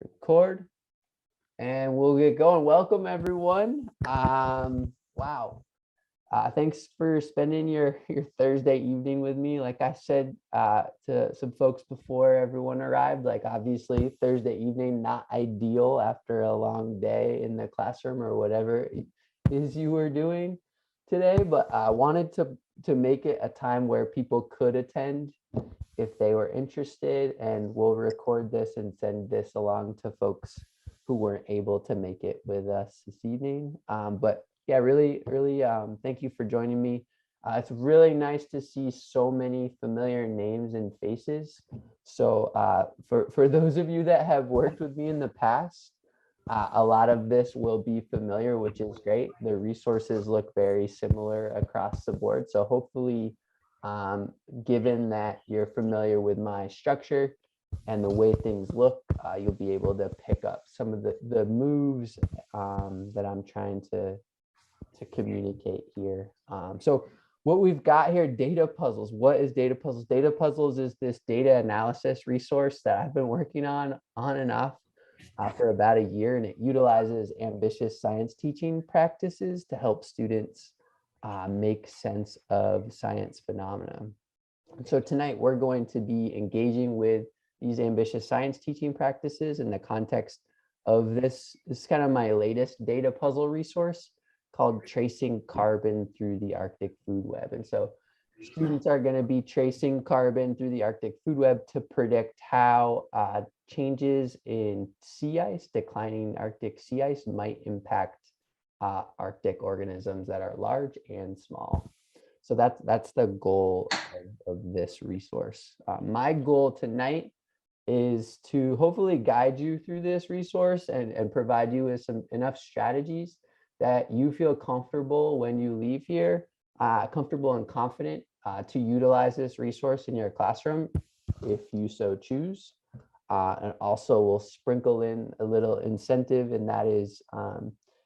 Record, and we'll get going. Welcome everyone. Wow. Thanks for spending your Thursday evening with me. Like I said to some folks before everyone arrived, like obviously Thursday evening not ideal after a long day in the classroom or whatever it is you were doing today, but I wanted to make it a time where people could attend if they were interested, and we'll record this and send this along to folks who weren't able to make it with us this evening. But yeah, really, thank you for joining me. It's really nice to see so many familiar names and faces. So for those of you that have worked with me in the past, a lot of this will be familiar, which is great. The resources look very similar across the board. So hopefully, given that you're familiar with my structure and the way things look, you'll be able to pick up some of the moves that I'm trying to communicate here. So what we've got here, data puzzles. What is data puzzles? Data puzzles is this data analysis resource that I've been working on and off for about a year, and it utilizes ambitious science teaching practices to help students make sense of science phenomena. And so tonight we're going to be engaging with these ambitious science teaching practices in the context of this is kind of my latest data puzzle resource called Tracing Carbon Through the Arctic Food Web. And so students are going to be tracing carbon through the Arctic food web to predict how changes in sea ice, declining Arctic sea ice, might impact Arctic organisms that are large and small. So that's the goal of this resource. My goal tonight is to hopefully guide you through this resource and provide you with enough strategies that you feel comfortable when you leave here, comfortable and confident to utilize this resource in your classroom if you so choose. And also we'll sprinkle in a little incentive, and that is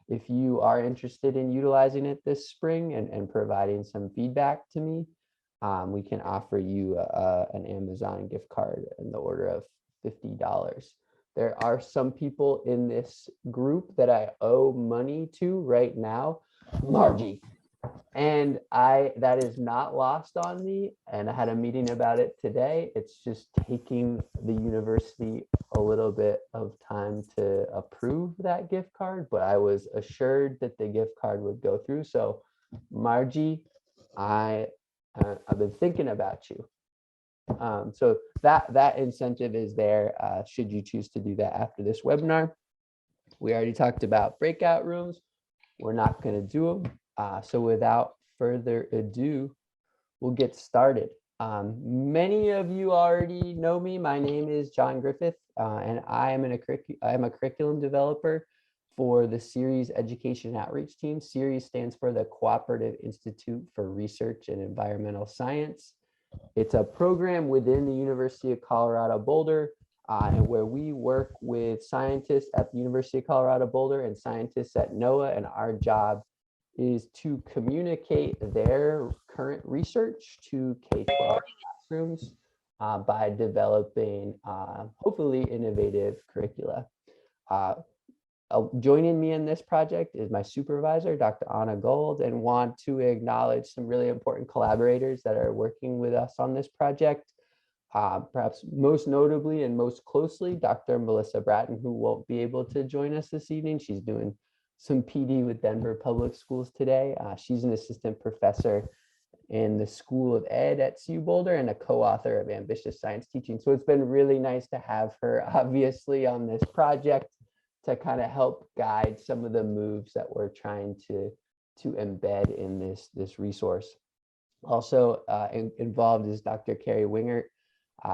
if you are interested in utilizing it this spring and providing some feedback to me, we can offer you an Amazon gift card in the order of $50. There are some people in this group that I owe money to right now, Margie, and that is not lost on me, and I had a meeting about it today. It's just taking the university a little bit of time to approve that gift card, but I was assured that the gift card would go through. So Margie, I've been thinking about you. So that incentive is there should you choose to do that after this webinar. We already talked about breakout rooms. We're not going to do them. So without further ado, we'll get started. Many of you already know me. My name is John Griffith, and I'm a curriculum developer for the CERES Education Outreach Team. CERES stands for the Cooperative Institute for Research in Environmental Science. It's a program within the University of Colorado Boulder, and where we work with scientists at the University of Colorado Boulder and scientists at NOAA, and our job is to communicate their current research to K-12 classrooms by developing hopefully innovative curricula. Joining me in this project is my supervisor, Dr. Anna Gold, and want to acknowledge some really important collaborators that are working with us on this project. Perhaps most notably and most closely, Dr. Melissa Bratton, who won't be able to join us this evening. She's doing some PD with Denver Public Schools today. She's an assistant professor in the School of Ed at CU Boulder and a co-author of Ambitious Science Teaching. So it's been really nice to have her obviously on this project to kind of help guide some of the moves that we're trying to embed in this resource. Also involved is Dr. Carrie Wingert.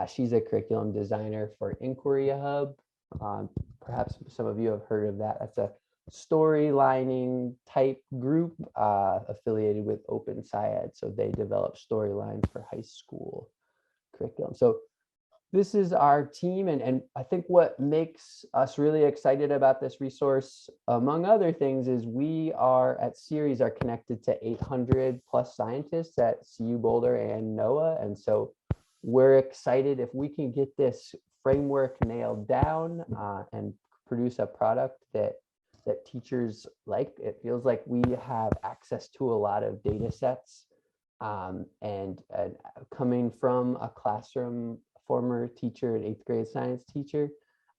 She's a curriculum designer for Inquiry Hub. Perhaps some of you have heard of that. That's a storylining type group affiliated with Open SciEd. So they develop storylines for high school curriculum. So this is our team, and I think what makes us really excited about this resource, among other things, is we are at CERES are connected to 800 plus scientists at CU Boulder and NOAA, and so we're excited if we can get this framework nailed down and produce a product that teachers like. It feels like we have access to a lot of data sets, and coming from a classroom former teacher, an 8th grade science teacher,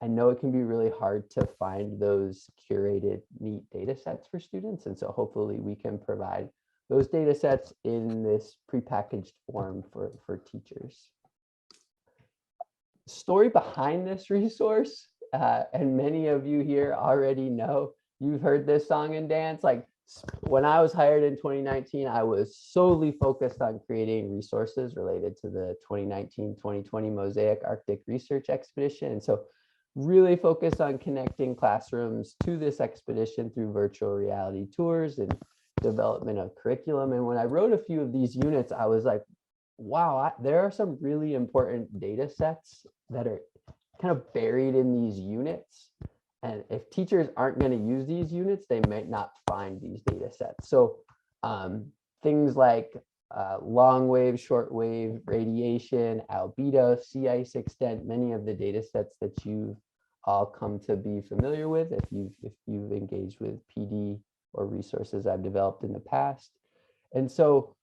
I know it can be really hard to find those curated, neat data sets for students. And so hopefully we can provide those data sets in this prepackaged form for teachers. Story behind this resource, and many of you here already know, you've heard this song and dance. Like when I was hired in 2019, I was solely focused on creating resources related to the 2019-2020 Mosaic Arctic Research Expedition. And so really focused on connecting classrooms to this expedition through virtual reality tours and development of curriculum. And when I wrote a few of these units, I was like, wow, there are some really important data sets that are kind of buried in these units. And if teachers aren't going to use these units, they might not find these data sets. So things like long wave, short wave radiation, albedo, sea ice extent, many of the data sets that you've all come to be familiar with if you've engaged with PD or resources I've developed in the past. And so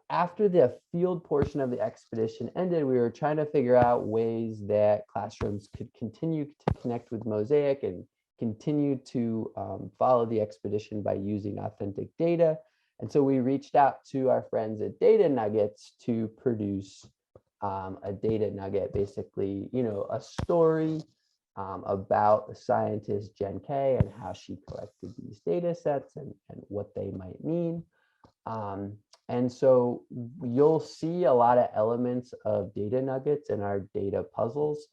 after the field portion of the expedition ended, we were trying to figure out ways that classrooms could continue to connect with Mosaic and continue to follow the expedition by using authentic data. And so we reached out to our friends at Data Nuggets to produce a data nugget, basically, a story about the scientist Jen K and how she collected these data sets and what they might mean. And so you'll see a lot of elements of data nuggets in our data puzzles,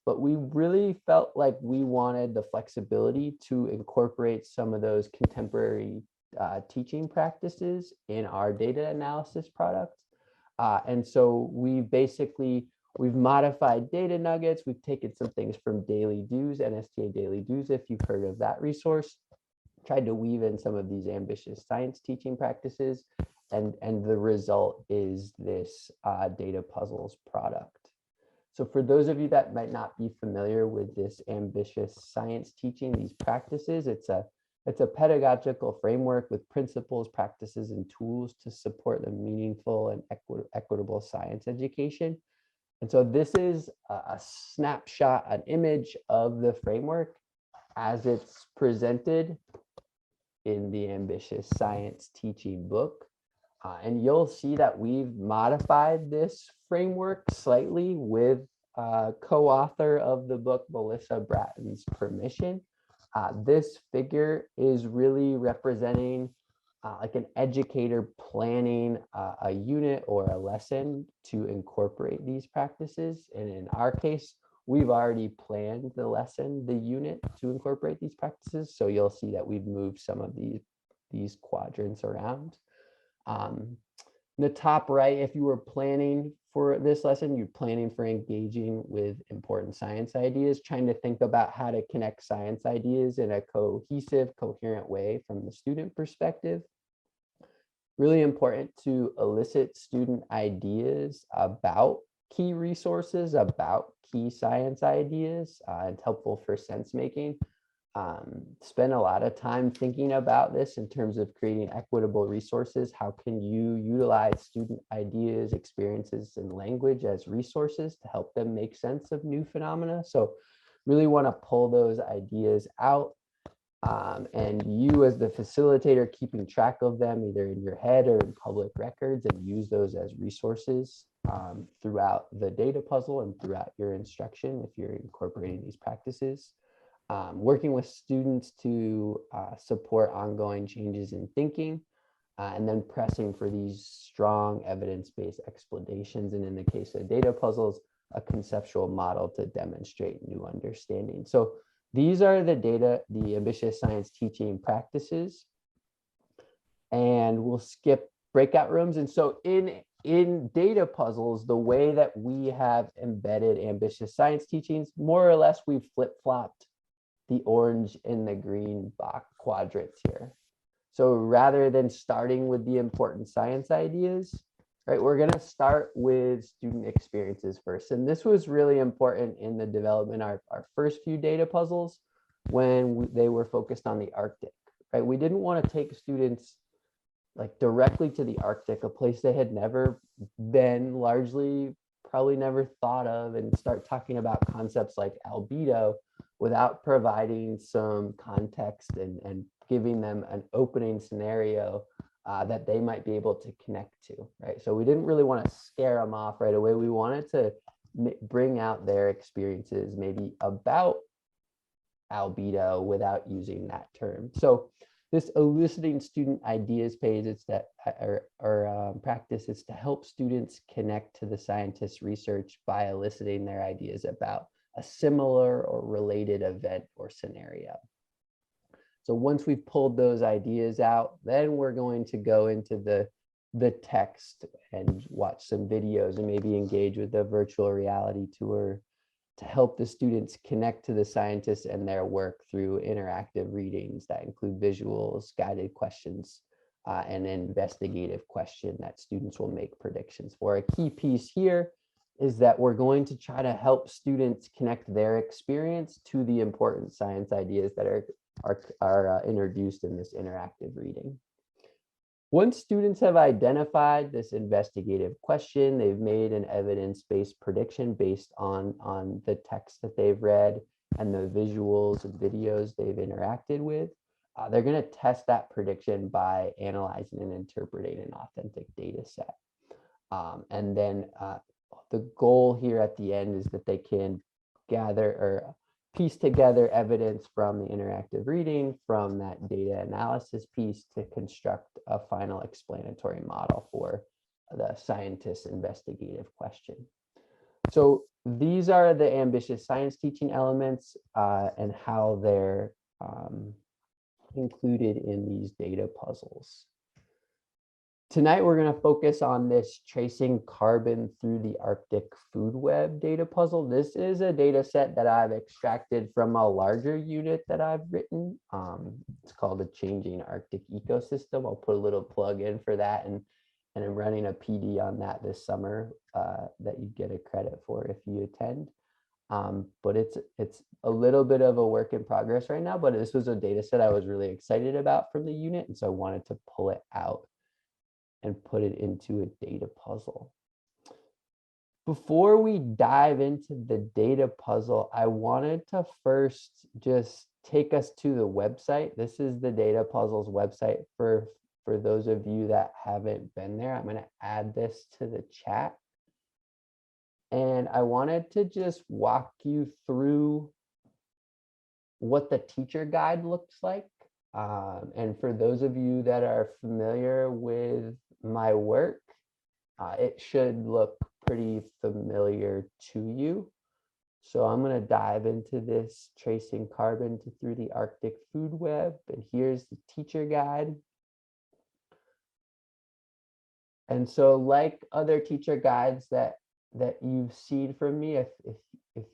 but we really felt like we wanted the flexibility to incorporate some of those contemporary teaching practices in our data analysis product. And so we've modified data nuggets. We've taken some things from Daily Do's, NSTA Daily Do's, if you've heard of that resource, tried to weave in some of these ambitious science teaching practices, and the result is this data puzzles product. So for those of you that might not be familiar with this ambitious science teaching, these practices, it's a pedagogical framework with principles, practices, and tools to support the meaningful and equitable science education. And so this is a snapshot, an image of the framework as it's presented in the Ambitious Science Teaching book. And you'll see that we've modified this framework slightly with co-author of the book, Melissa Bratton's permission. This figure is really representing like an educator planning a unit or a lesson to incorporate these practices. And in our case, we've already planned the lesson, the unit, to incorporate these practices. So you'll see that we've moved some of these quadrants around. In the top right, if you were planning for this lesson, you're planning for engaging with important science ideas, trying to think about how to connect science ideas in a cohesive, coherent way from the student perspective. Really important to elicit student ideas about key resources, about key science ideas. It's helpful for sense making. Spend a lot of time thinking about this in terms of creating equitable resources. How can you utilize student ideas, experiences, and language as resources to help them make sense of new phenomena? So really want to pull those ideas out, and you as the facilitator keeping track of them either in your head or in public records, and use those as resources throughout the data puzzle and throughout your instruction if you're incorporating these practices. Working with students to support ongoing changes in thinking, and then pressing for these strong evidence-based explanations. And in the case of data puzzles, a conceptual model to demonstrate new understanding. So these are the ambitious science teaching practices. And we'll skip breakout rooms. And so in data puzzles, the way that we have embedded ambitious science teachings, more or less, we've flip-flopped the orange and the green box quadrants here. So rather than starting with the important science ideas, right, we're going to start with student experiences first. And this was really important in the development of our first few data puzzles when they were focused on the Arctic, right? We didn't want to take students like directly to the Arctic, a place they had never been, largely probably never thought of, and start talking about concepts like albedo without providing some context and giving them an opening scenario that they might be able to connect to, right? So we didn't really want to scare them off right away. We wanted to bring out their experiences maybe about albedo without using that term. So this eliciting student ideas page, it's that practice, is to help students connect to the scientists' research by eliciting their ideas about a similar or related event or scenario. So once we've pulled those ideas out, then we're going to go into the text and watch some videos and maybe engage with the virtual reality tour to help the students connect to the scientists and their work through interactive readings that include visuals, guided questions, and an investigative question that students will make predictions for. A key piece here is that we're going to try to help students connect their experience to the important science ideas that are introduced in this interactive reading. Once students have identified this investigative question, they've made an evidence-based prediction based on the text that they've read and the visuals and videos they've interacted with. They're going to test that prediction by analyzing and interpreting an authentic data set. And then the goal here at the end is that they can gather or piece together evidence from the interactive reading, from that data analysis piece, to construct a final explanatory model for the scientist's investigative question. So these are the ambitious science teaching elements and how they're included in these data puzzles. Tonight, we're going to focus on this tracing carbon through the Arctic food web data puzzle. This is a data set that I've extracted from a larger unit that I've written. It's called a Changing Arctic Ecosystem. I'll put a little plug in for that, and I'm running a PD on that this summer that you get a credit for if you attend. But it's a little bit of a work in progress right now, but this was a data set I was really excited about from the unit, and so I wanted to pull it out and put it into a data puzzle. Before we dive into the data puzzle, I wanted to first just take us to the website. This is the data puzzle's website for those of you that haven't been there. I'm going to add this to the chat. And I wanted to just walk you through what the teacher guide looks like. And for those of you that are familiar with my work, it should look pretty familiar to you. So I'm going to dive into this tracing carbon through the Arctic food web. And here's the teacher guide. And so like other teacher guides that you've seen from me, if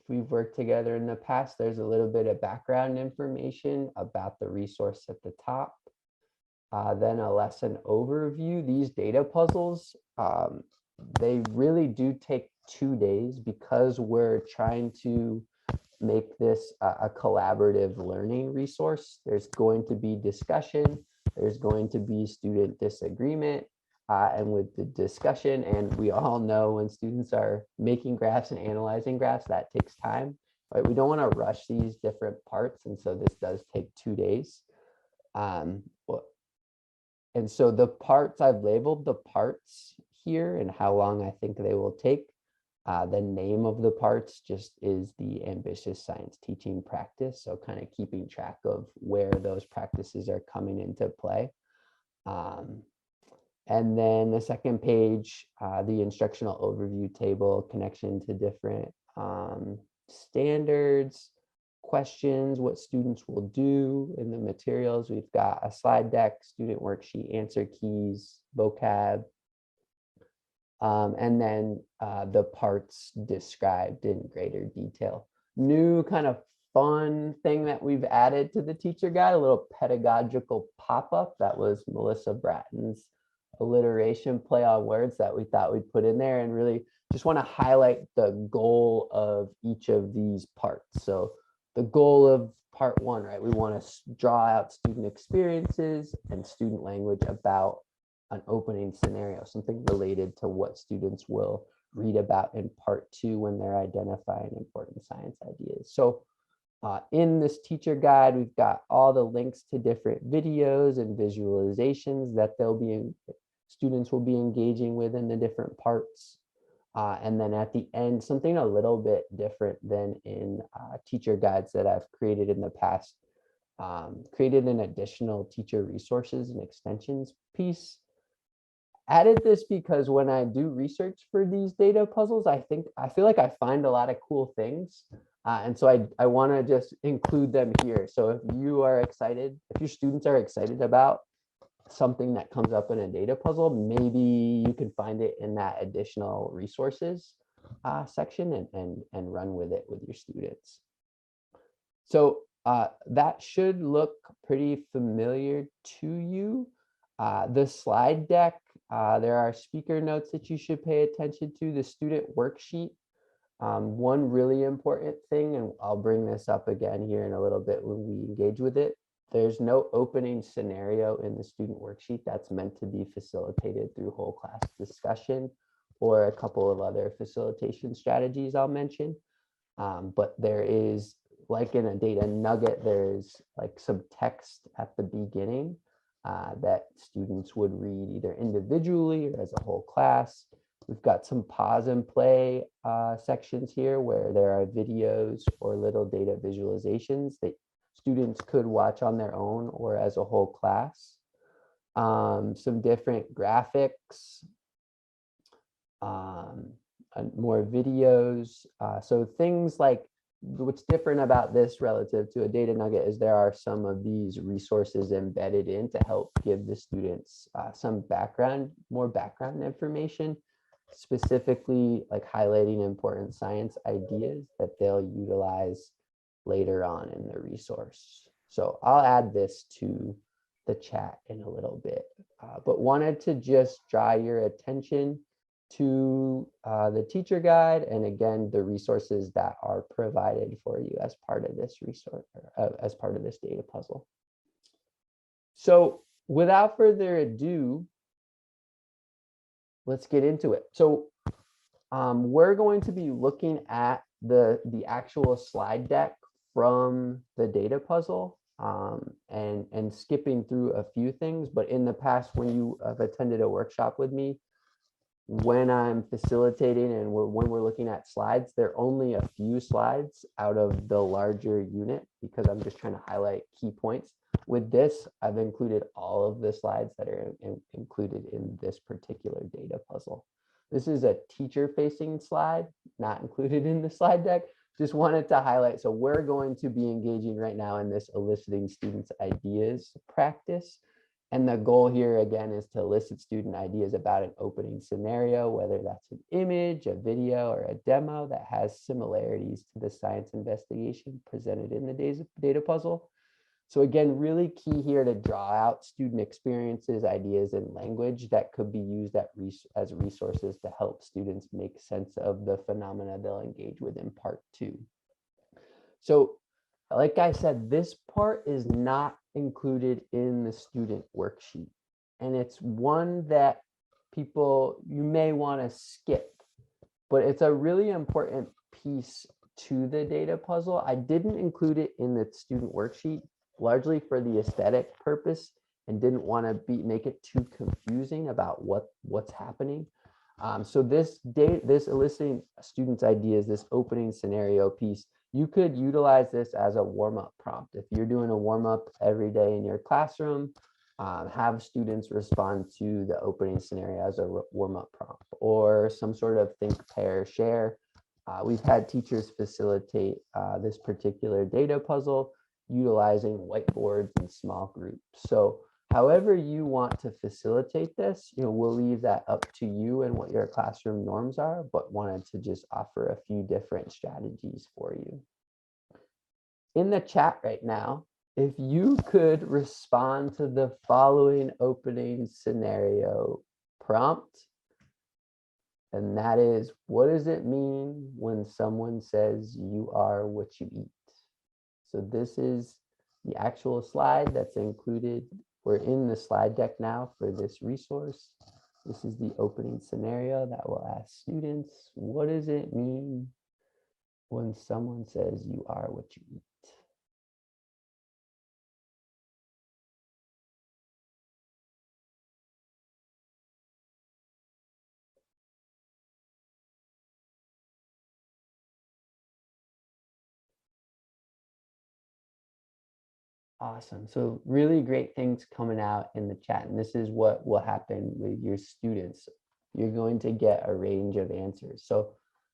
we've worked together in the past, there's a little bit of background information about the resource at the top. Then a lesson overview. These data puzzles, they really do take 2 days because we're trying to make this a collaborative learning resource. There's going to be discussion, there's going to be student disagreement, and with the discussion, and we all know when students are making graphs and analyzing graphs, that takes time, right? We don't want to rush these different parts, and so this does take 2 days. And so the parts, I've labeled the parts here and how long I think they will take. The name of the parts just is the ambitious science teaching practice. So kind of keeping track of where those practices are coming into play. And then the second page, the instructional overview table, connection to different standards, questions, what students will do in the materials. We've got a slide deck, student worksheet, answer keys, vocab, and then the parts described in greater detail. New kind of fun thing that we've added to the teacher guide, a little pedagogical pop-up. That was Melissa Bratton's alliteration, play on words that we thought we'd put in there, and really just want to highlight the goal of each of these parts. So the goal of part one, right? We want to draw out student experiences and student language about an opening scenario, something related to what students will read about in part two when they're identifying important science ideas. So in this teacher guide, we've got all the links to different videos and visualizations that students will be engaging with in the different parts. And then at the end, something a little bit different than in teacher guides that I've created in the past, created an additional teacher resources and extensions piece. Added this because when I do research for these data puzzles, I feel like I find a lot of cool things. And so I want to just include them here. So if you are excited, if your students are excited about something that comes up in a data puzzle, maybe you can find it in that additional resources section and run with it with your students. So that should look pretty familiar to you. The slide deck, there are speaker notes that you should pay attention to, the student worksheet. One really important thing, and I'll bring this up again here in a little bit when we engage with it, there's no opening scenario in the student worksheet that's meant to be facilitated through whole class discussion or a couple of other facilitation strategies I'll mention. But there is, like in a data nugget, there's like some text at the beginning that students would read either individually or as a whole class. We've got some pause and play sections here where there are videos or little data visualizations that students could watch on their own or as a whole class. Some different graphics, and more videos. So things like, what's different about this relative to a data nugget is there are some of these resources embedded in to help give the students some more background information, specifically like highlighting important science ideas that they'll utilize later on in the resource. So I'll add this to the chat in a little bit, but wanted to just draw your attention to the teacher guide and again the resources that are provided for you as part of this resource, as part of this data puzzle. So without further ado, let's get into it. So we're going to be looking at the actual slide deck from the data puzzle and skipping through a few things. But in the past, when you have attended a workshop with me, when I'm facilitating and when we're looking at slides, there are only a few slides out of the larger unit because I'm just trying to highlight key points. With this, I've included all of the slides that are included in this particular data puzzle. This is a teacher-facing slide, not included in the slide deck. Just wanted to highlight. So we're going to be engaging right now in this eliciting students' ideas practice. And the goal here, again, is to elicit student ideas about an opening scenario, whether that's an image, a video, or a demo that has similarities to the science investigation presented in the data puzzle. So again, really key here to draw out student experiences, ideas, and language that could be used as resources to help students make sense of the phenomena they'll engage with in part two. So like I said, this part is not included in the student worksheet. And it's one that you may want to skip, but it's a really important piece to the data puzzle. I didn't include it in the student worksheet largely for the aesthetic purpose and didn't want to make it too confusing about what's happening. So this eliciting students' ideas, this opening scenario piece, you could utilize this as a warm-up prompt. If you're doing a warm-up every day in your classroom, have students respond to the opening scenario as a warm-up prompt or some sort of think, pair, share. We've had teachers facilitate this particular data puzzle utilizing whiteboards and small groups. So however you want to facilitate this, we'll leave that up to you and what your classroom norms are, but wanted to just offer a few different strategies for you. In the chat right now, if you could respond to the following opening scenario prompt. And that is, what does it mean when someone says you are what you eat? So this is the actual slide that's included. We're in the slide deck now for this resource. This is the opening scenario that will ask students, what does it mean when someone says you are what you eat? Awesome. So really great things coming out in the chat. And this is what will happen with your students. You're going to get a range of answers. So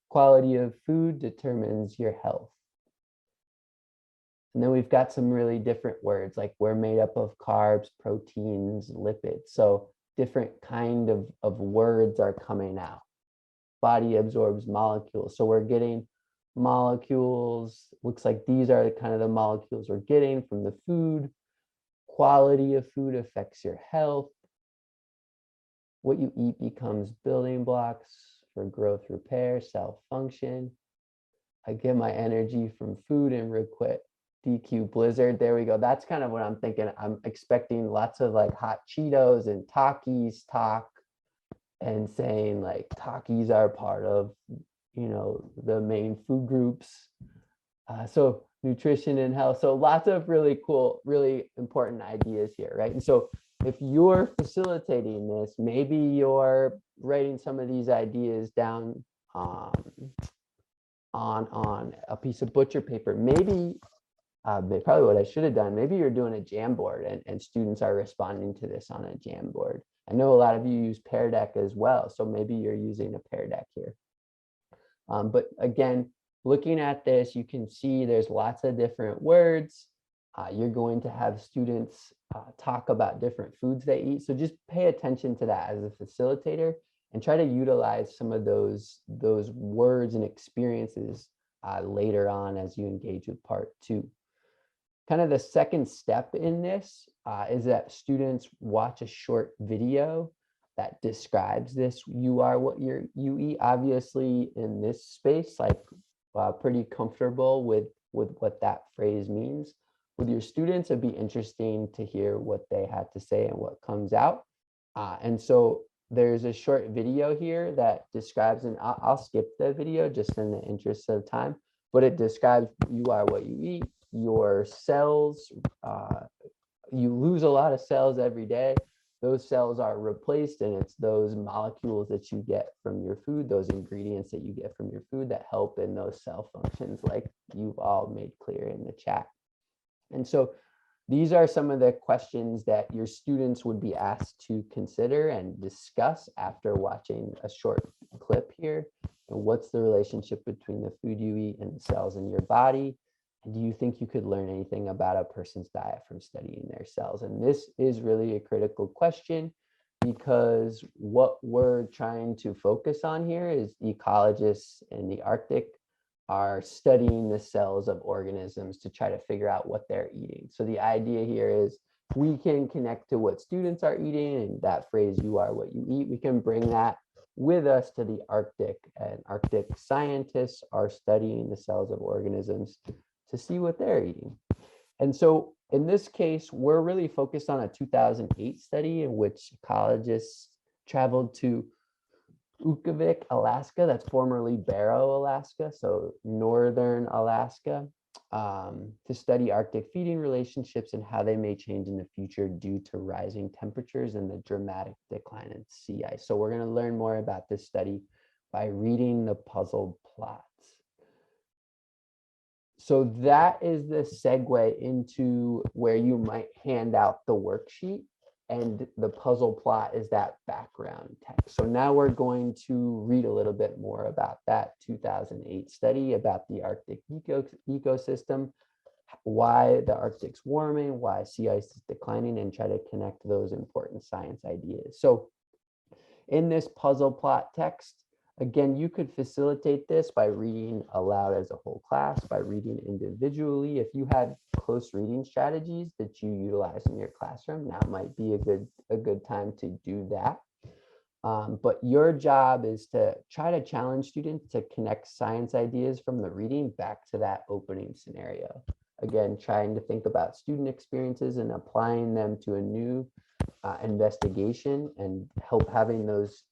quality of food determines your health. And then we've got some really different words, like we're made up of carbs, proteins, lipids. So different kind of words are coming out. Body absorbs molecules. So we're getting molecules. Looks like these are the kind of the molecules we're getting from the food. Quality of food affects your health. What you eat becomes building blocks for growth, repair, cell function. I get my energy from food and requit. DQ Blizzard. There we go. That's kind of what I'm thinking. I'm expecting lots of like hot Cheetos and Takis talk, and saying like Takis are part of, you know, the main food groups. So nutrition and health. So lots of really cool, really important ideas here, right? And so if you're facilitating this, maybe you're writing some of these ideas down on a piece of butcher paper. Maybe probably what I should have done, maybe you're doing a Jamboard and students are responding to this on a Jamboard. I know a lot of you use Pear Deck as well, so maybe you're using a Pear Deck here. But again, looking at this, you can see there's lots of different words. You're going to have students talk about different foods they eat. So just pay attention to that as a facilitator and try to utilize some of those words and experiences later on as you engage with part 2. Kind of the second step in this is that students watch a short video that describes this. You are what you eat. Obviously, in this space, like pretty comfortable with what that phrase means. With your students, it'd be interesting to hear what they had to say and what comes out. And so there's a short video here that describes, and I'll skip the video just in the interest of time, but it describes you are what you eat. Your cells, you lose a lot of cells every day. Those cells are replaced, and it's those molecules that you get from your food, those ingredients that you get from your food that help in those cell functions, like you've all made clear in the chat. And so these are some of the questions that your students would be asked to consider and discuss after watching a short clip here. And what's the relationship between the food you eat and the cells in your body? And do you think you could learn anything about a person's diet from studying their cells? And this is really a critical question, because what we're trying to focus on here is ecologists in the Arctic are studying the cells of organisms to try to figure out what they're eating. So the idea here is we can connect to what students are eating, and that phrase, you are what you eat, we can bring that with us to the Arctic, and Arctic scientists are studying the cells of organisms to see what they're eating. And so in this case, we're really focused on a 2008 study in which ecologists traveled to Ukavik, Alaska, that's formerly Barrow, Alaska, so northern Alaska, to study Arctic feeding relationships and how they may change in the future due to rising temperatures and the dramatic decline in sea ice. So we're going to learn more about this study by reading the puzzle plots. So that is the segue into where you might hand out the worksheet, and the puzzle plot is that background text. So now we're going to read a little bit more about that 2008 study about the Arctic ecosystem, why the Arctic's warming, why sea ice is declining, and try to connect those important science ideas. So in this puzzle plot text, again, you could facilitate this by reading aloud as a whole class, by reading individually. If you have close reading strategies that you utilize in your classroom, now might be a good time to do that. But your job is to try to challenge students to connect science ideas from the reading back to that opening scenario. Again, trying to think about student experiences and applying them to a new investigation, and help having those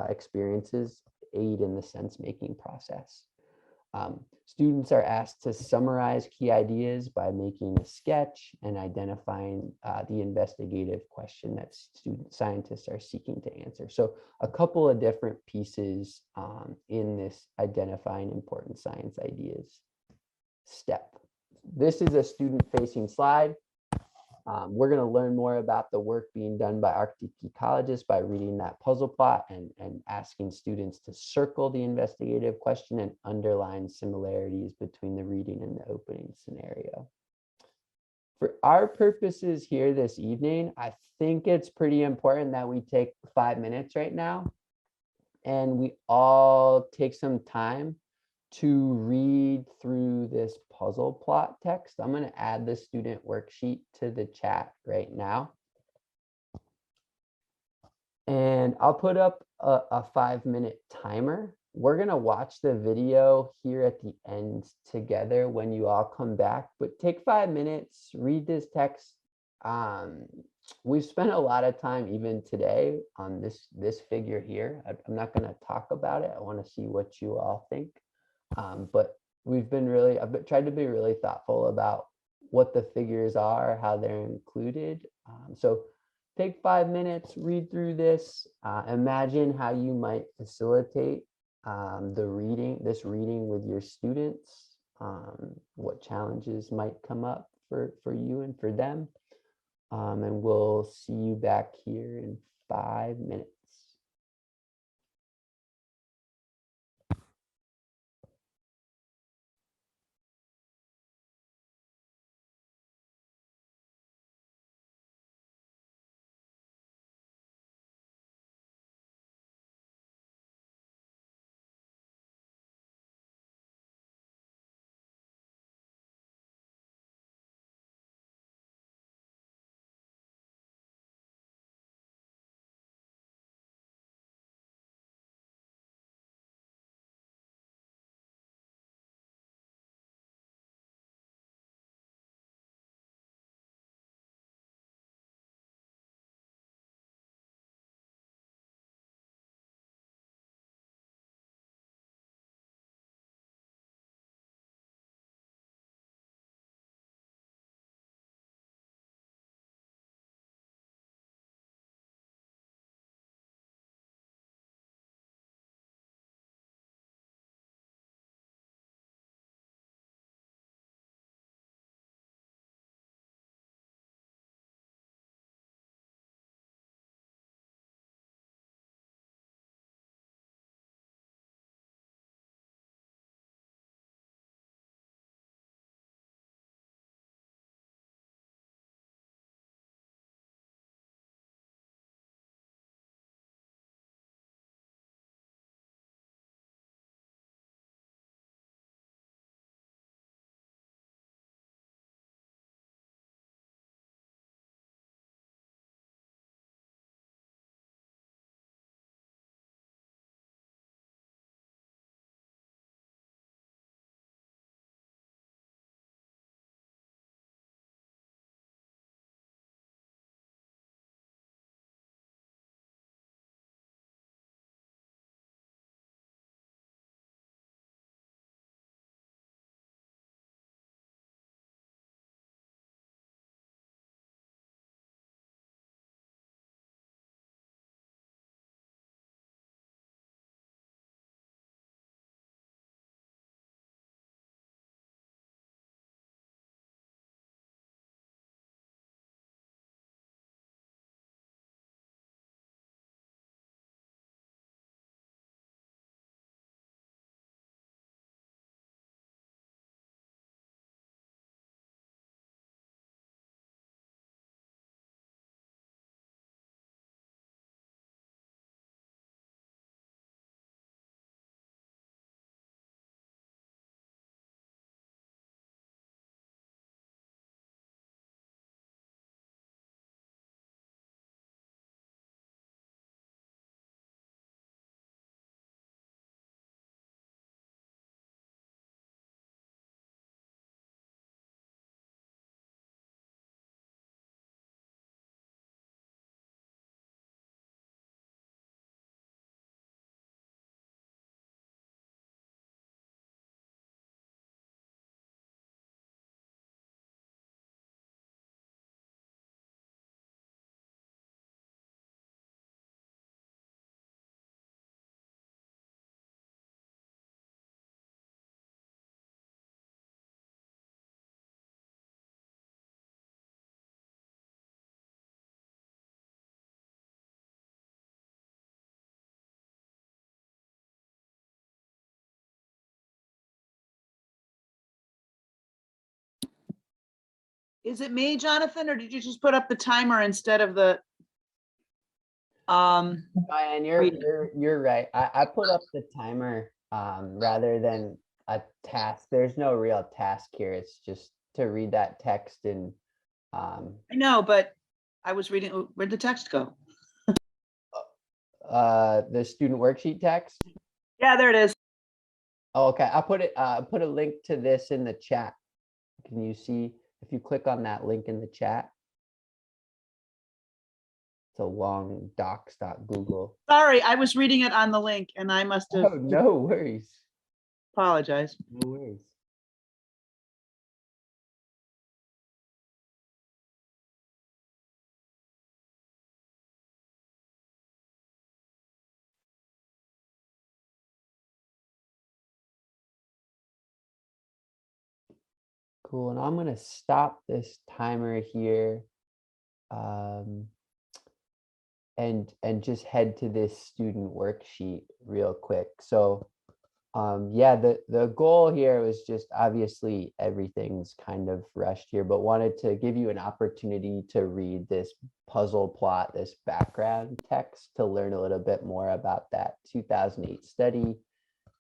experiences aid in the sense-making process. Students are asked to summarize key ideas by making a sketch and identifying the investigative question that scientists are seeking to answer. So a couple of different pieces in this identifying important science ideas step. This is a student-facing slide. We're going to learn more about the work being done by Arctic ecologists by reading that puzzle plot and asking students to circle the investigative question and underline similarities between the reading and the opening scenario. For our purposes here this evening, I think it's pretty important that we take 5 minutes right now and we all take some time to read through this puzzle plot text. I'm going to add the student worksheet to the chat right now. And I'll put up a 5-minute timer. We're going to watch the video here at the end together when you all come back, but take 5 minutes, read this text. We've spent a lot of time even today on this figure here. I'm not going to talk about it. I want to see what you all think. But I've tried to be really thoughtful about what the figures are, how they're included. So take 5 minutes, read through this, imagine how you might facilitate this reading with your students, what challenges might come up for you and for them. And we'll see you back here in 5 minutes. Is it me, Jonathan, or did you just put up the timer instead of the Ryan, you're right. I put up the timer rather than a task. There's no real task here. It's just to read that text and I know, but I was reading, where'd the text go? the student worksheet text. Yeah, there it is. Oh, okay. I put a link to this in the chat. Can you see if you click on that link in the chat? It's a long docs.google. Sorry, I was reading it on the link and I must have Oh, no worries. apologized. No worries. Cool. And I'm going to stop this timer here and just head to this student worksheet real quick. So yeah, the goal here was just obviously everything's kind of rushed here, but wanted to give you an opportunity to read this puzzle plot, this background text to learn a little bit more about that 2008 study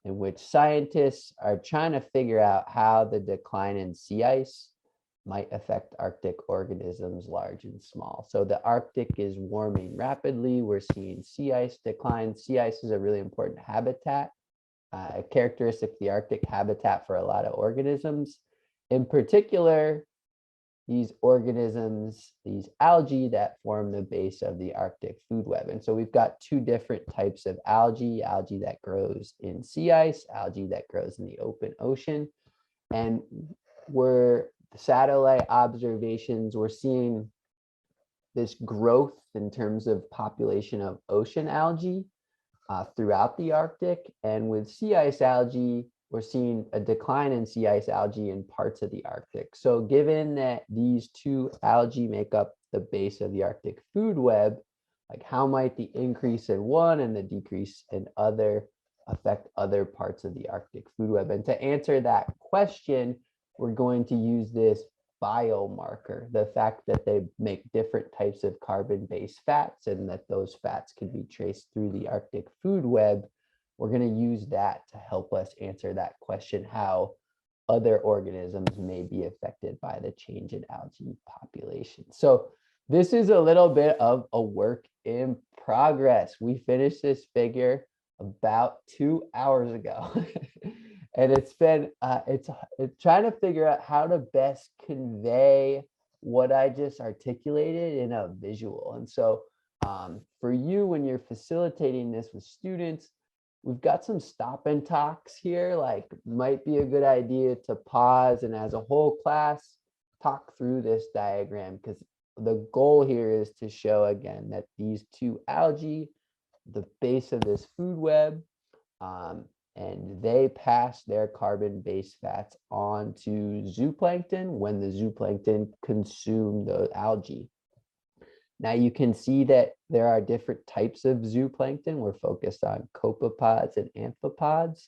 in which scientists are trying to figure out how the decline in sea ice might affect Arctic organisms large and small. So the Arctic is warming rapidly. We're seeing sea ice decline. Sea ice is a really important habitat, a characteristic of the Arctic habitat for a lot of organisms. In particular, these organisms, these algae that form the base of the Arctic food web. And so we've got two different types of algae, algae that grows in sea ice, algae that grows in the open ocean. And we're satellite observations, we're seeing this growth in terms of population of ocean algae throughout the Arctic. And with sea ice algae, we're seeing a decline in sea ice algae in parts of the Arctic. So given that these two algae make up the base of the Arctic food web, like how might the increase in one and the decrease in other affect other parts of the Arctic food web? And to answer that question, we're going to use this biomarker, the fact that they make different types of carbon-based fats and that those fats can be traced through the Arctic food web. We're going to use that to help us answer that question, how other organisms may be affected by the change in algae population. So this is a little bit of a work in progress. We finished this figure about 2 hours ago. And it's been it's trying to figure out how to best convey what I just articulated in a visual. And so for you, when you're facilitating this with students, we've got some stop and talks here, like might be a good idea to pause and as a whole class talk through this diagram, because the goal here is to show again that these two algae, the base of this food web, and they pass their carbon-based fats on to zooplankton when the zooplankton consume the algae. Now you can see that there are different types of zooplankton. We're focused on copepods and amphipods.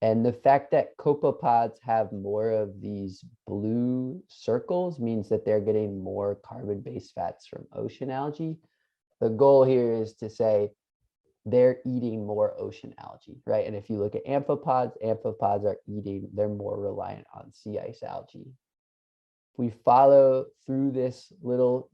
And the fact that copepods have more of these blue circles means that they're getting more carbon-based fats from ocean algae. The goal here is to say, they're eating more ocean algae, right? And if you look at amphipods, amphipods are eating, they're more reliant on sea ice algae. If we follow through this little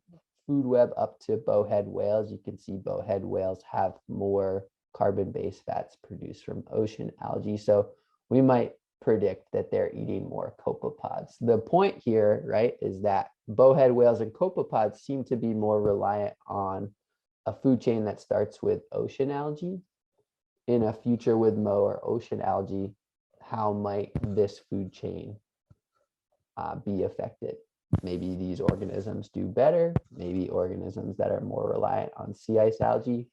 food web up to bowhead whales, you can see bowhead whales have more carbon-based fats produced from ocean algae. So we might predict that they're eating more copepods. The point here, right, is that bowhead whales and copepods seem to be more reliant on a food chain that starts with ocean algae. In a future with more ocean algae, how might this food chain be affected? Maybe these organisms do better. Maybe organisms that are more reliant on sea ice algae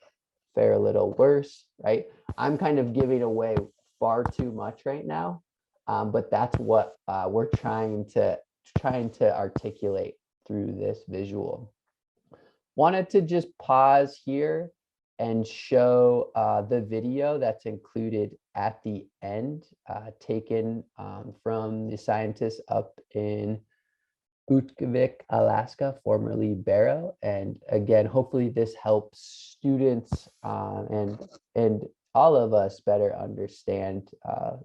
fare a little worse, right? I'm kind of giving away far too much right now, but that's what we're trying to articulate through this visual. Wanted to just pause here and show the video that's included at the end, taken from the scientists up in Utkvik, Alaska, formerly Barrow. And again, hopefully this helps students and all of us better understand,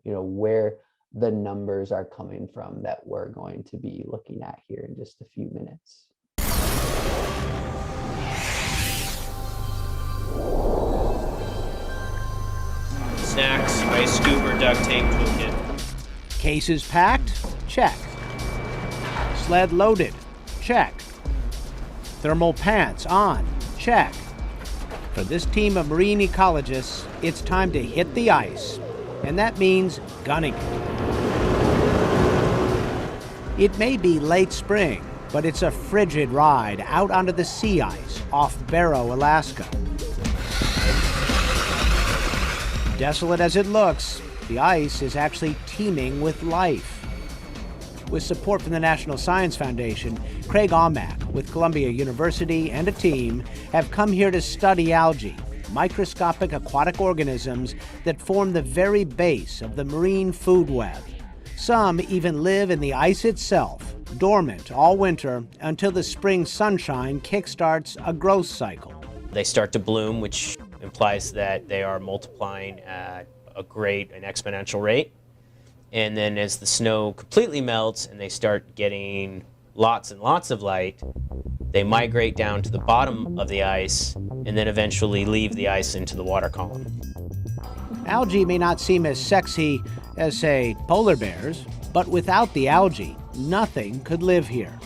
where the numbers are coming from that we're going to be looking at here in just a few minutes. Snacks, ice scuba, duct tape, toolkit. Cases packed? Check. Sled loaded? Check. Thermal pants on? Check. For this team of marine ecologists, it's time to hit the ice, and that means gunning it. It may be late spring, but it's a frigid ride out onto the sea ice off Barrow, Alaska. Desolate as it looks, the ice is actually teeming with life. With support from the National Science Foundation, Craig Aumack with Columbia University and a team have come here to study algae, microscopic aquatic organisms that form the very base of the marine food web. Some even live in the ice itself, dormant all winter until the spring sunshine kickstarts a growth cycle. They start to bloom, which implies that they are multiplying at an exponential rate. And then as the snow completely melts and they start getting lots and lots of light, they migrate down to the bottom of the ice and then eventually leave the ice into the water column. Algae may not seem as sexy as, say, polar bears, but without the algae, nothing could live here.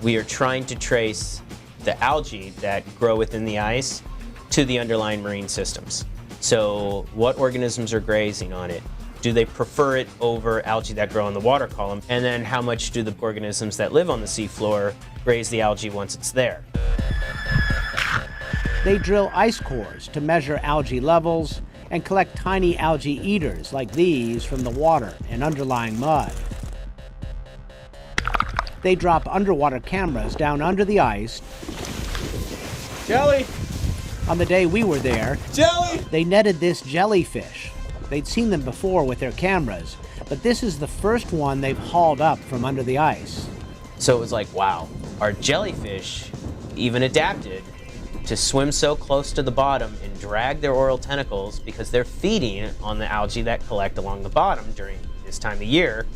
We are trying to trace the algae that grow within the ice to the underlying marine systems. So what organisms are grazing on it? Do they prefer it over algae that grow in the water column? And then how much do the organisms that live on the seafloor graze the algae once it's there? They drill ice cores to measure algae levels and collect tiny algae eaters like these from the water and underlying mud. They drop underwater cameras down under the ice. Jelly! On the day we were there, Jelly! they netted this jellyfish. They'd seen them before with their cameras, but this is the first one they've hauled up from under the ice. So it was like, wow, our jellyfish even adapted to swim so close to the bottom and drag their oral tentacles because they're feeding on the algae that collect along the bottom during this time of year.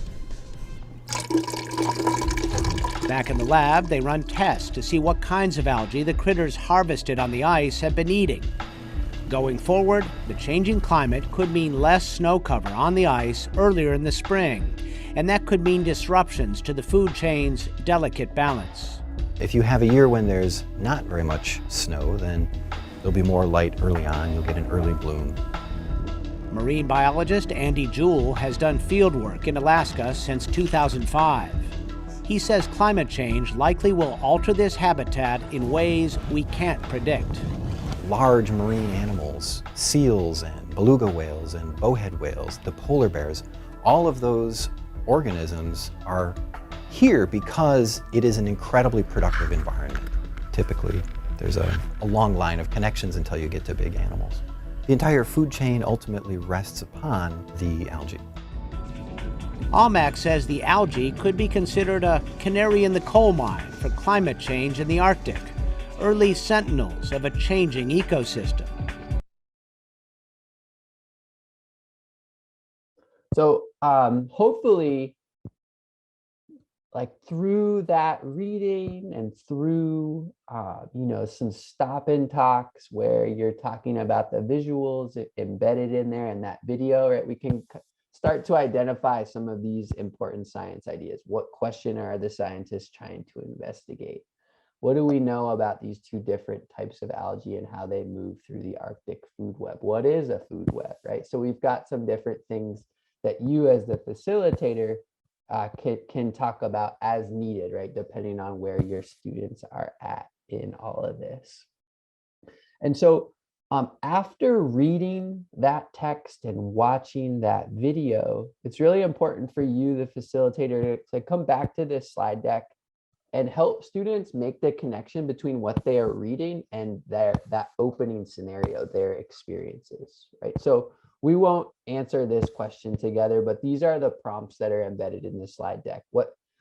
Back in the lab, they run tests to see what kinds of algae the critters harvested on the ice have been eating. Going forward, the changing climate could mean less snow cover on the ice earlier in the spring, and that could mean disruptions to the food chain's delicate balance. If you have a year when there's not very much snow, then there'll be more light early on, you'll get an early bloom. Marine biologist Andy Jewell has done field work in Alaska since 2005. He says climate change likely will alter this habitat in ways we can't predict. Large marine animals, seals and beluga whales and bowhead whales, the polar bears, all of those organisms are here because it is an incredibly productive environment. Typically, there's a long line of connections until you get to big animals. The entire food chain ultimately rests upon the algae. Aumack says the algae could be considered a canary in the coal mine for climate change in the Arctic, early sentinels of a changing ecosystem. So hopefully, like through that reading and through some stop and talks where you're talking about the visuals embedded in there in that video, right, we can start to identify some of these important science ideas. What question are the scientists trying to investigate? What do we know about these two different types of algae and how they move through the Arctic food web? What is a food web, right? So we've got some different things that you as the facilitator can talk about as needed, right? Depending on where your students are at in all of this. And so after reading that text and watching that video, it's really important for you, the facilitator, to come back to this slide deck and help students make the connection between what they are reading and that opening scenario, their experiences, right? So we won't answer this question together, but these are the prompts that are embedded in the slide deck.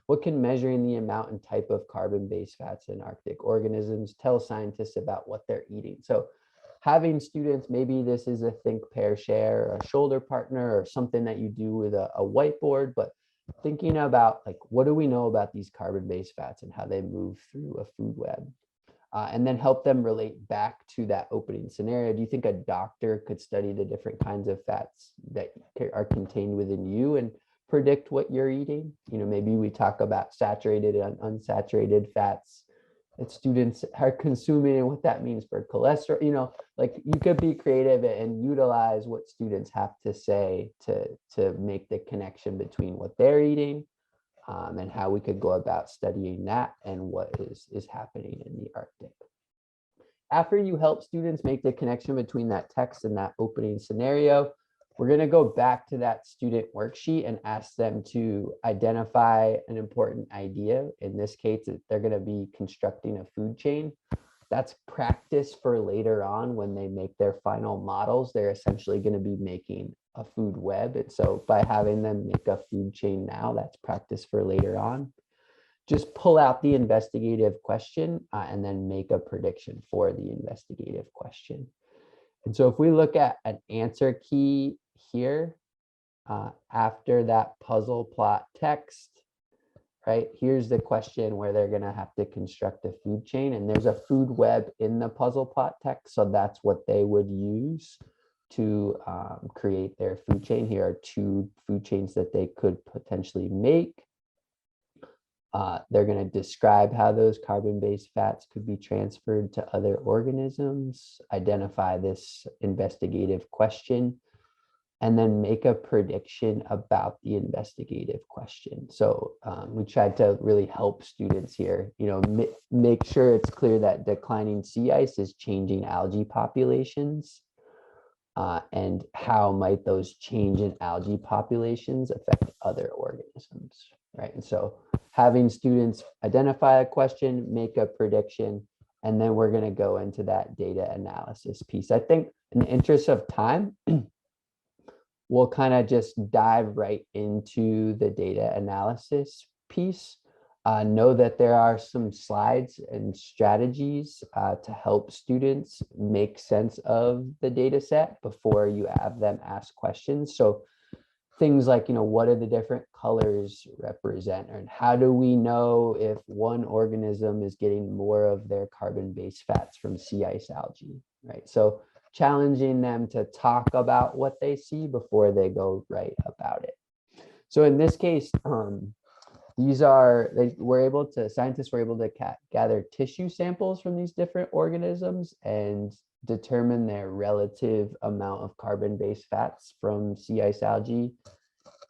What can measuring the amount and type of carbon-based fats in Arctic organisms tell scientists about what they're eating? So having students, maybe this is a think, pair, share, or a shoulder partner, or something that you do with a whiteboard, but thinking about like, what do we know about these carbon-based fats and how they move through a food web? And then help them relate back to that opening scenario. Do you think a doctor could study the different kinds of fats that are contained within you and predict what you're eating? You know, maybe we talk about saturated and unsaturated fats that students are consuming and what that means for cholesterol. You know, like you could be creative and utilize what students have to say to make the connection between what they're eating and how we could go about studying that and what is happening in the Arctic. After you help students make the connection between that text and that opening scenario, we're going to go back to that student worksheet and ask them to identify an important idea. In this case, they're going to be constructing a food chain. That's practice for later on when they make their final models. They're essentially going to be making a food web. And so by having them make a food chain now, that's practice for later on. Just pull out the investigative question and then make a prediction for the investigative question. And so if we look at an answer key here, after that puzzle plot text, right, here's the question where they're going to have to construct a food chain, and there's a food web in the puzzle plot text. So that's what they would use to create their food chain. Here are two food chains that they could potentially make. They're going to describe how those carbon-based fats could be transferred to other organisms, identify this investigative question, and then make a prediction about the investigative question. So we tried to really help students here, you know, make sure it's clear that declining sea ice is changing algae populations. And how might those change in algae populations affect other organisms, right? And so having students identify a question, make a prediction, and then we're going to go into that data analysis piece. I think in the interest of time, we'll kind of just dive right into the data analysis piece. Know that there are some slides and strategies to help students make sense of the data set before you have them ask questions. So things like, you know, what do the different colors represent? And how do we know if one organism is getting more of their carbon-based fats from sea ice algae, right? So challenging them to talk about what they see before they go write about it. So in this case, scientists were able to gather tissue samples from these different organisms and determine their relative amount of carbon-based fats from sea ice algae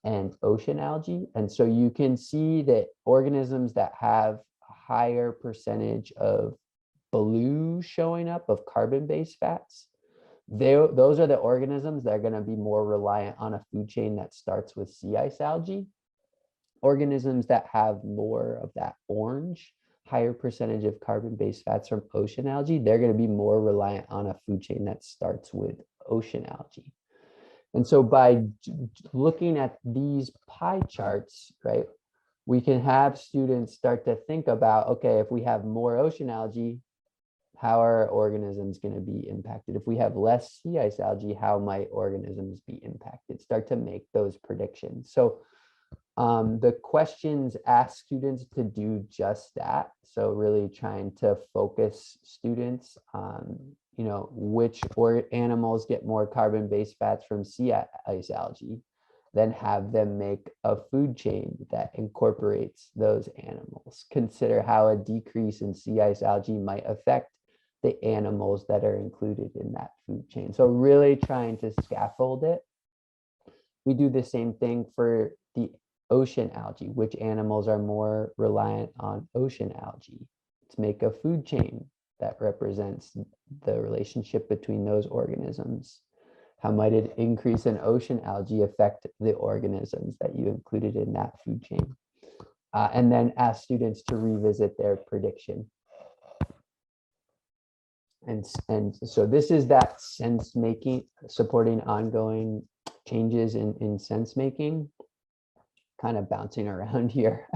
and ocean algae. And so you can see that organisms that have a higher percentage of blue showing up of carbon-based fats, those are the organisms that are going to be more reliant on a food chain that starts with sea ice algae. Organisms that have more of that orange, higher percentage of carbon-based fats from ocean algae, they're going to be more reliant on a food chain that starts with ocean algae. And so by looking at these pie charts, right, we can have students start to think about, okay, if we have more ocean algae, how are organisms going to be impacted? If we have less sea ice algae, how might organisms be impacted? Start to make those predictions. So the questions ask students to do just that. So really trying to focus students on, you know, which animals get more carbon-based fats from sea ice algae, then have them make a food chain that incorporates those animals. Consider how a decrease in sea ice algae might affect the animals that are included in that food chain. So really trying to scaffold it. We do the same thing for the ocean algae. Which animals are more reliant on ocean algae? Let's make a food chain that represents the relationship between those organisms. How might an increase in ocean algae affect the organisms that you included in that food chain? And then ask students to revisit their prediction. And so this is that sense making, supporting ongoing changes in sense making. Kind of bouncing around here.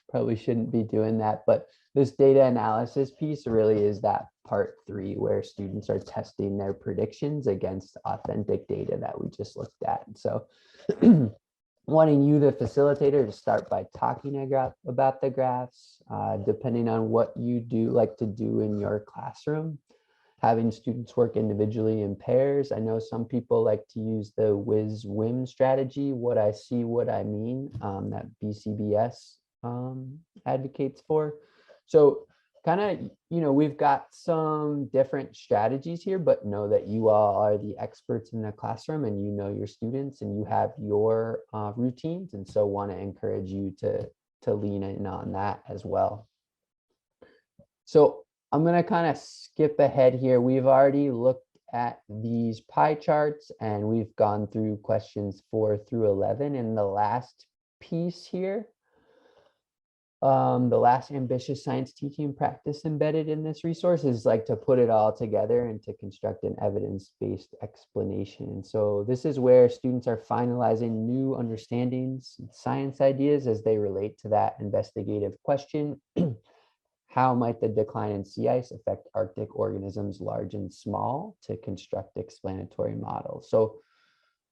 probably shouldn't be doing that, but this data analysis piece really is that part 3 where students are testing their predictions against authentic data that we just looked at. So wanting you, the facilitator, to start by talking about the graphs, depending on what you do like to do in your classroom, having students work individually in pairs. I know some people like to use the WIS-WIM strategy, what I see, what I mean, that BCBS advocates for. So kind of, you know, we've got some different strategies here, but know that you all are the experts in the classroom and you know your students and you have your routines. And so want to encourage you to lean in on that as well. So I'm going to kind of skip ahead here. We've already looked at these pie charts and we've gone through questions 4 through 11. And the last piece here, the last ambitious science teaching practice embedded in this resource is like to put it all together and to construct an evidence-based explanation. And so this is where students are finalizing new understandings, science ideas as they relate to that investigative question. How might the decline in sea ice affect Arctic organisms large and small to construct explanatory models? So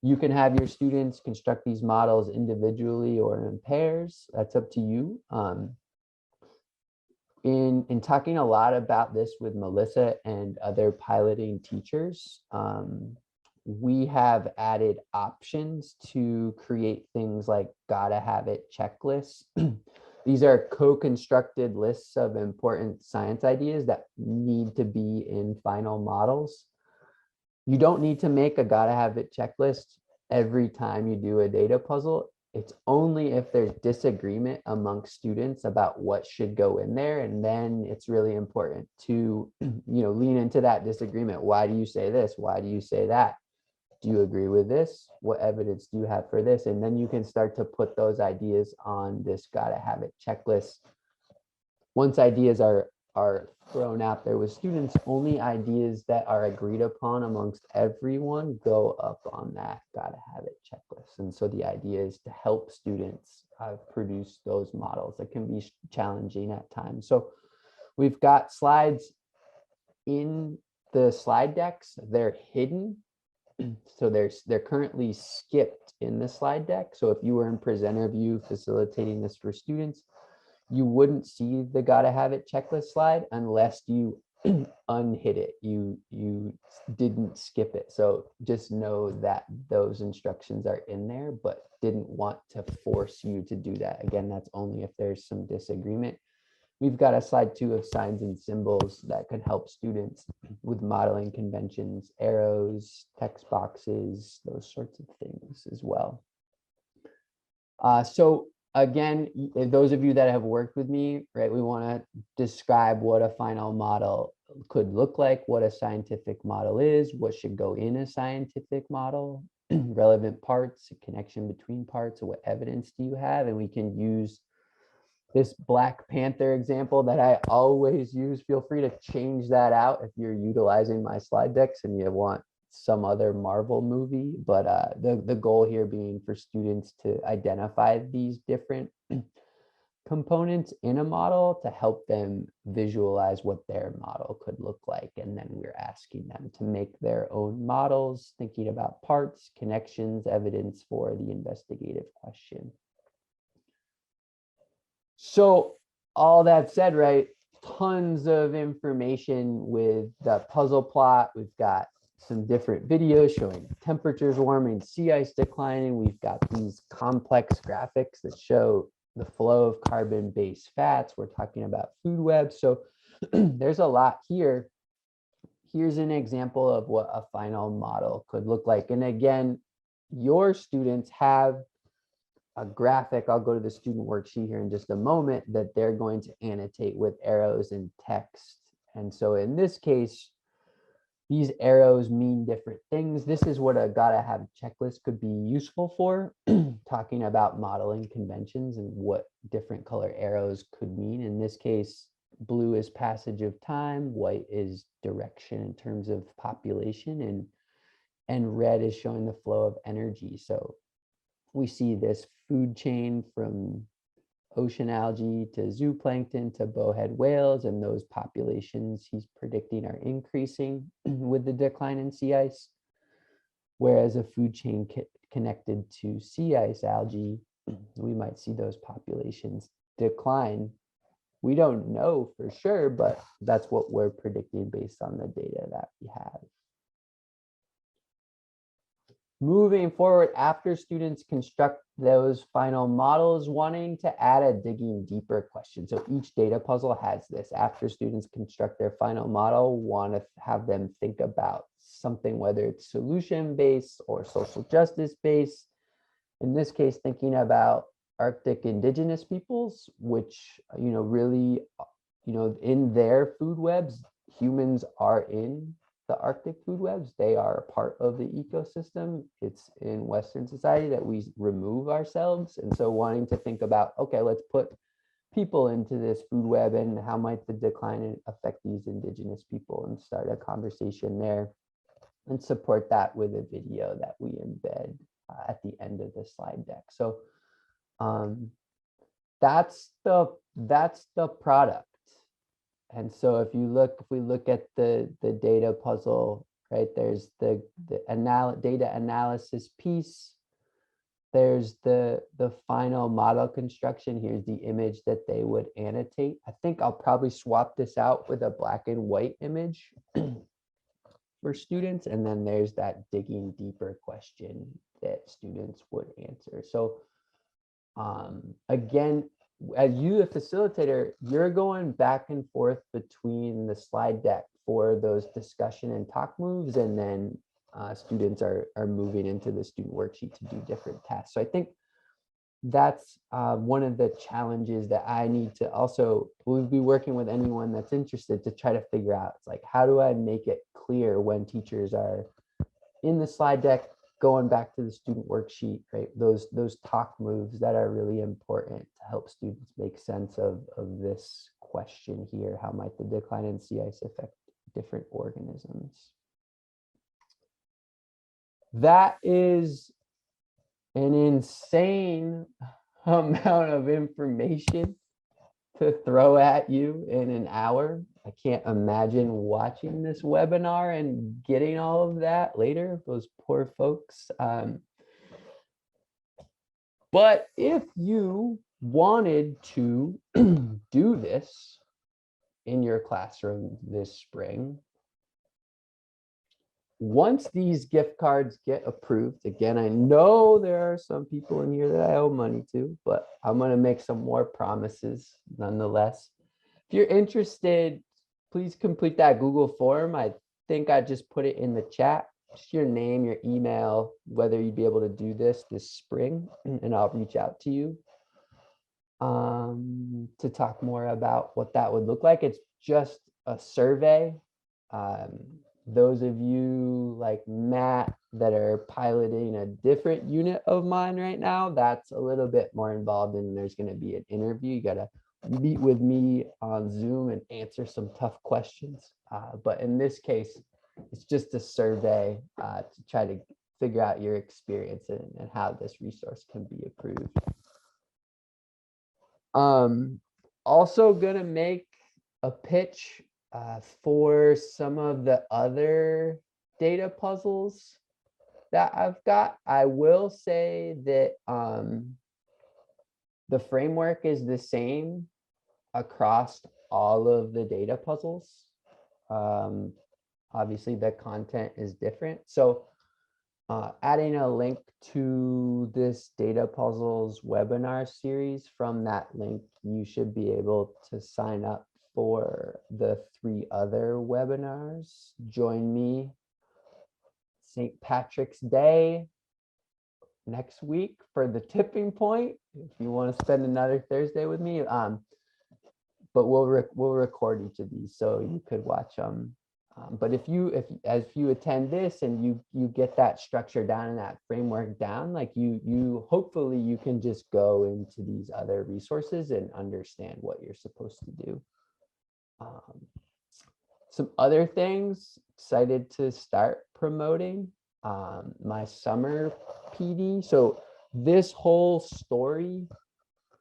you can have your students construct these models individually or in pairs. That's up to you. In talking a lot about this with Melissa and other piloting teachers, we have added options to create things like gotta have it checklists. These are co-constructed lists of important science ideas that need to be in final models. You don't need to make a gotta have it checklist every time you do a data puzzle. It's only if there's disagreement amongst students about what should go in there. And then it's really important to, lean into that disagreement. Why do you say this? Why do you say that? Do you agree with this? What evidence do you have for this? And then you can start to put those ideas on this gotta have it checklist. Once ideas are thrown out there with students, only ideas that are agreed upon amongst everyone go up on that gotta have it checklist. And so the idea is to help students produce those models that can be challenging at times. So we've got slides in the slide decks. They're hidden. So they're currently skipped in the slide deck. So if you were in presenter view facilitating this for students, you wouldn't see the gotta have it checklist slide unless you unhid it. You didn't skip it. So just know that those instructions are in there, but didn't want to force you to do that. Again, that's only if there's some disagreement. We've got a slide 2 of signs and symbols that could help students with modeling conventions, arrows, text boxes, those sorts of things as well. So again, those of you that have worked with me, right, we want to describe what a final model could look like, what a scientific model is, what should go in a scientific model, relevant parts, a connection between parts, what evidence do you have? And we can use this Black Panther example that I always use. Feel free to change that out if you're utilizing my slide decks and you want some other Marvel movie. But the goal here being for students to identify these different components in a model to help them visualize what their model could look like. And then we're asking them to make their own models, thinking about parts, connections, evidence for the investigative question. So all that said, right, tons of information with the puzzle plot. We've got some different videos showing temperatures warming, sea ice declining. We've got these complex graphics that show the flow of carbon-based fats. We're talking about food webs. So there's a lot here. Here's an example of what a final model could look like. And again, your students have a graphic. I'll go to the student worksheet here in just a moment that they're going to annotate with arrows and text. And so in this case, these arrows mean different things. This is what a gotta have checklist could be useful for, talking about modeling conventions and what different color arrows could mean. In this case, blue is passage of time, white is direction in terms of population, and red is showing the flow of energy. So we see this food chain from ocean algae to zooplankton to bowhead whales, and those populations he's predicting are increasing with the decline in sea ice. Whereas a food chain connected to sea ice algae, we might see those populations decline. We don't know for sure, but that's what we're predicting based on the data that we have. Moving forward, after students construct those final models, wanting to add a digging deeper question. So each data puzzle has this. After students construct their final model, want to have them think about something, whether it's solution-based or social justice-based. In this case, thinking about Arctic indigenous peoples, which, really, in their food webs, humans are in the Arctic food webs. They are a part of the ecosystem. It's in Western society that we remove ourselves. And so wanting to think about, okay, let's put people into this food web and how might the decline affect these indigenous people, and start a conversation there and support that with a video that we embed at the end of the slide deck. So that's the product. And so if we look at the data puzzle, right, there's the data analysis piece. There's the final model construction. Here's the image that they would annotate. I think I'll probably swap this out with a black and white image for students. And then there's that digging deeper question that students would answer. So again, as you, a facilitator, you're going back and forth between the slide deck for those discussion and talk moves, and then students are moving into the student worksheet to do different tasks. So I think that's one of the challenges that I need to also, we'll be working with anyone that's interested to try to figure out. It's like, how do I make it clear when teachers are in the slide deck going back to the student worksheet, right? Those talk moves that are really important to help students make sense of this question here. How might the decline in sea ice affect different organisms? That is an insane amount of information to throw at you in an hour. I can't imagine watching this webinar and getting all of that later, those poor folks. But if you wanted to do this in your classroom this spring, once these gift cards get approved, again, I know there are some people in here that I owe money to, but I'm going to make some more promises nonetheless. If you're interested, please complete that Google form. I think I just put it in the chat. Just your name, your email, whether you'd be able to do this spring, and I'll reach out to you to talk more about what that would look like. It's just a survey. Those of you like Matt that are piloting a different unit of mine right now, that's a little bit more involved, and there's going to be an interview. You got to meet with me on Zoom and answer some tough questions. But in this case, it's just a survey to try to figure out your experience and how this resource can be approved. Also gonna make a pitch for some of the other data puzzles that I've got. I will say that the framework is the same across all of the data puzzles. Obviously the content is different. So adding a link to this data puzzles webinar series, from that link, you should be able to sign up for the 3 other webinars. Join me St. Patrick's Day next week for the tipping point, if you want to spend another Thursday with me. But we'll record each of these so you could watch them. But if you attend this and you get that structure down and that framework down, like you hopefully you can just go into these other resources and understand what you're supposed to do. Some other things, excited to start promoting my summer PD. So this whole story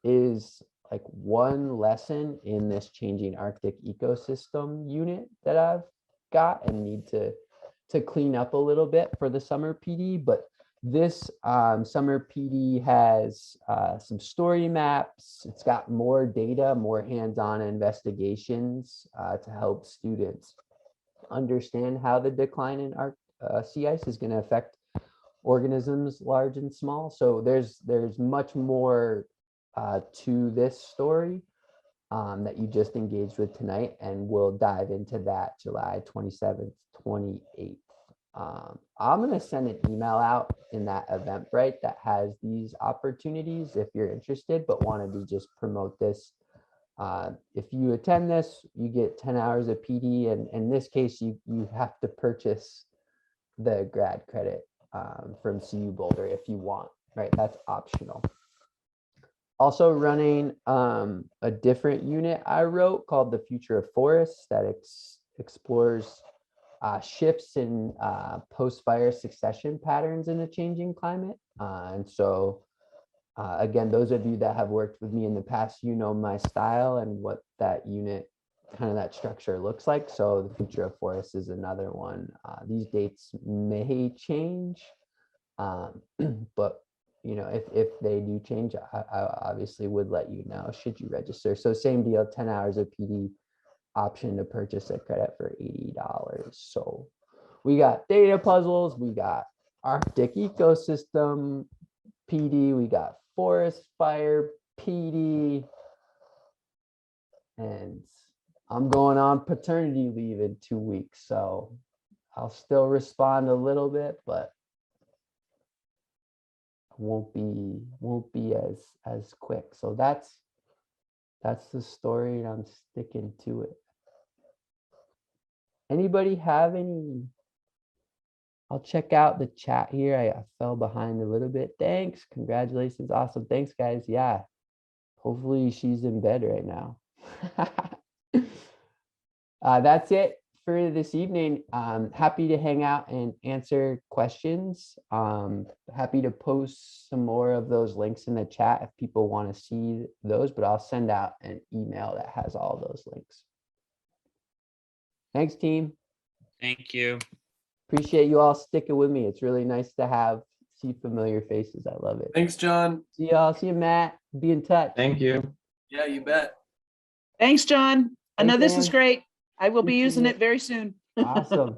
is like one lesson in this changing Arctic ecosystem unit that I've got and need to clean up a little bit for the summer PD. But this summer PD has some story maps. It's got more data, more hands-on investigations to help students understand how the decline in sea ice is going to affect organisms large and small. So there's much more to this story that you just engaged with tonight, and we'll dive into that July 27th, 28th. I'm going to send an email out in that Eventbrite that has these opportunities if you're interested, but wanted to just promote this. If you attend this, you get 10 hours of PD, and in this case, you have to purchase the grad credit from CU Boulder if you want, right? That's optional. Also running a different unit I wrote called The Future of Forests that explores shifts in post-fire succession patterns in a changing climate. And so again, those of you that have worked with me in the past, you know my style and what that unit, kind of that structure looks like. So The Future of Forests is another one. These dates may change, but you know, if they do change, I obviously would let you know should you register. So same deal, 10 hours of PD, option to purchase a credit for $80. So we got data puzzles, we got Arctic ecosystem PD, we got forest fire PD, and I'm going on paternity leave in 2 weeks, so I'll still respond a little bit, but won't be as quick. So that's the story, and I'm sticking to it. Anybody have any? I'll check out the chat here. I fell behind a little bit. Thanks, congratulations, awesome. Thanks, guys. Yeah, hopefully she's in bed right now. That's it for this evening. Happy to hang out and answer questions. Happy to post some more of those links in the chat if people want to see those, but I'll send out an email that has all those links. Thanks, team. Thank you. Appreciate you all sticking with me. It's really nice to see familiar faces. I love it. Thanks, John. See y'all. See you, Matt. Be in touch. Thank you. Yeah, you bet. Thanks, John. I know this is Ann. great. I will be Appreciate using it. it very soon. Awesome.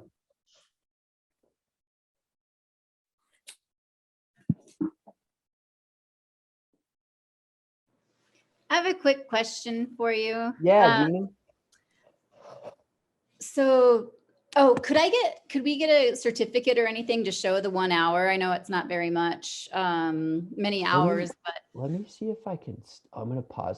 I have a quick question for you. Yeah, Gina. So, could we get a certificate or anything to show the 1 hour? I know it's not very much, many hours, but Let me see if I can. I'm going to pause